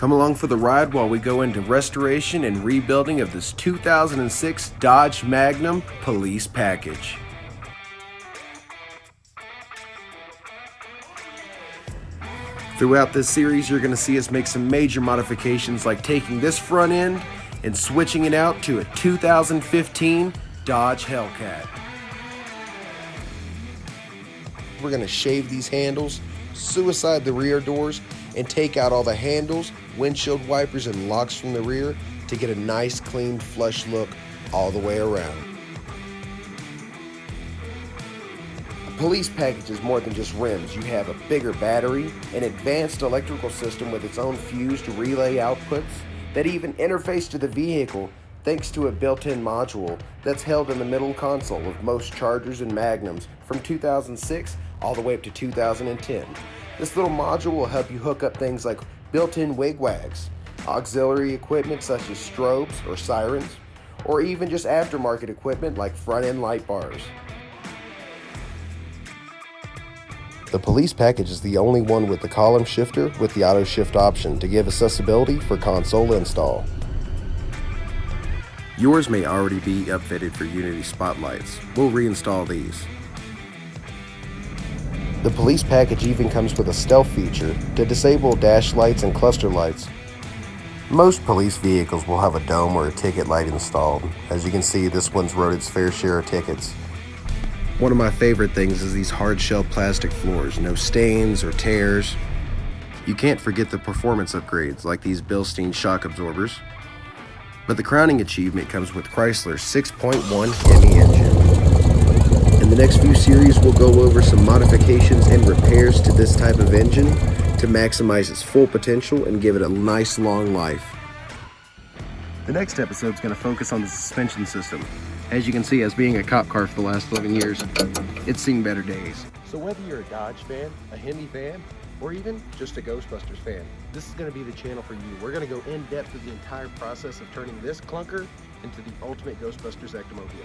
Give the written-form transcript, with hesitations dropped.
Come along for the ride while we go into restoration and rebuilding of this 2006 Dodge Magnum police package. Throughout this series, you're going to see us make some major modifications, like taking this front end and switching it out to a 2015 Dodge Hellcat. We're going to shave these handles, suicide the rear doors, and take out all the handles, windshield wipers, and locks from the rear to get a nice, clean, flush look all the way around. A police package is more than just rims. You have a bigger battery, an advanced electrical system with its own fused relay outputs that even interface to the vehicle thanks to a built-in module that's held in the middle console of most Chargers and Magnums from 2006 all the way up to 2010. This little module will help you hook up things like built-in wigwags, auxiliary equipment such as strobes or sirens, or even just aftermarket equipment like front-end light bars. The police package is the only one with the column shifter with the auto shift option to give accessibility for console install. Yours may already be upfitted for Unity spotlights. We'll reinstall these. The police package even comes with a stealth feature to disable dash lights and cluster lights. Most police vehicles will have a dome or a ticket light installed. As you can see, this one's wrote its fair share of tickets. One of my favorite things is these hard shell plastic floors, no stains or tears. You can't forget the performance upgrades like these Bilstein shock absorbers. But the crowning achievement comes with Chrysler's 6.1 Hemi engine. In the next few series, we'll go over some modifications and repairs to this type of engine to maximize its full potential and give it a nice long life. The next episode is going to focus on the suspension system. As you can see, as being a cop car for the last 11 years, it's seen better days. So whether you're a Dodge fan, a Hemi fan, or even just a Ghostbusters fan, this is going to be the channel for you. We're going to go in depth with the entire process of turning this clunker into the ultimate Ghostbusters ectomobile.